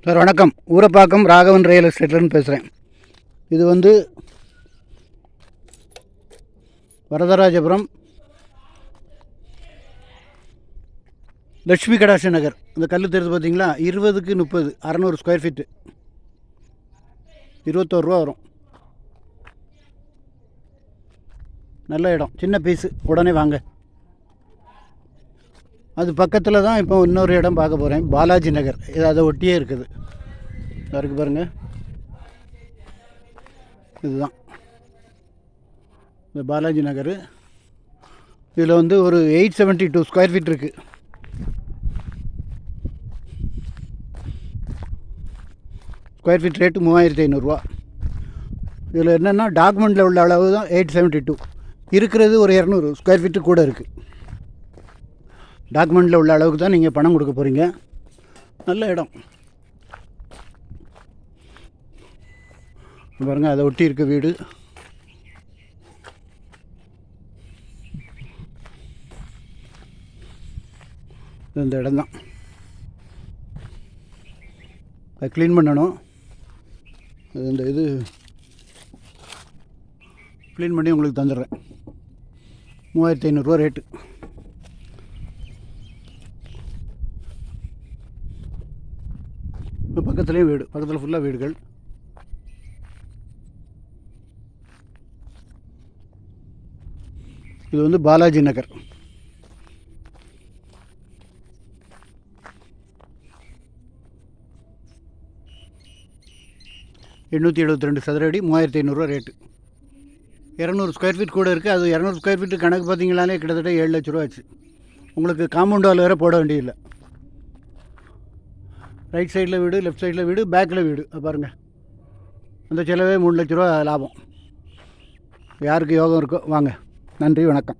Sir வணக்கம். Urapakkam Raghavan real எஸ்டேட்லேருந்து பேசுகிறேன். இது வந்து வரதராஜபுரம் லட்சுமி கடாட்சி நகர். இந்த கல் தெரிஞ்சு பார்த்தீங்களா, 20க்கு 30 600 ஸ்கொயர் ஃபீட்டு, 21 ரூபா வரும். நல்ல இடம், சின்ன பீஸு, உடனே வாங்க. அது பக்கத்தில் தான் இப்போ இன்னொரு இடம் பார்க்க போகிறேன், பாலாஜி நகர். இது அதை ஒட்டியே இருக்குது. இருக்கு பாருங்கள், இதுதான் இந்த பாலாஜி நகர். இதில் வந்து ஒரு 872 ஸ்கொயர் ஃபீட் இருக்குது. ஸ்கொயர் ஃபீட் ரேட்டு 3500 இதில் என்னென்னா டாக்குமெண்ட்டில் உள்ள அளவு தான் 872, இருக்கிறது ஒரு 200 ஸ்கொயர் ஃபீட்டு கூட இருக்குது. டாக்குமெண்ட்டில் உள்ள அளவுக்கு தான் நீங்கள் பணம் கொடுக்க போகிறீங்க. நல்ல இடம் பாருங்கள், அதை ஒட்டி இருக்க வீடு. இந்த இடம் தான், அதை க்ளீன் பண்ணணும். இந்த இது க்ளீன் பண்ணி உங்களுக்கு தந்துடுறேன். 3500 ரேட்டு. இப்போ பக்கத்துலேயும் வீடு, பக்கத்தில் ஃபுல்லாக வீடுகள். இது வந்து பாலாஜி நகர். $872 சதுர அடி, 3500 ரேட்டு. 200 ஸ்கொயர் ஃபீட் கூட இருக்குது. அது 200 ஸ்கொயர் ஃபீட்டு கணக்கு பார்த்தீங்களாலே கிட்டத்தட்ட 7 லட்ச ரூபா ஆச்சு. உங்களுக்கு காம்பவுண்ட் வால் வேறு போட வேண்டியதில்லை. ரைட் சைடில் வீடு, லெஃப்ட் சைடில் வீடு, பேக்கில் வீடு. பாருங்கள், அந்த செலவே 3 லட்ச ரூபா லாபம். யாருக்கு யோகம் இருக்கோ வாங்க. நன்றி, வணக்கம்.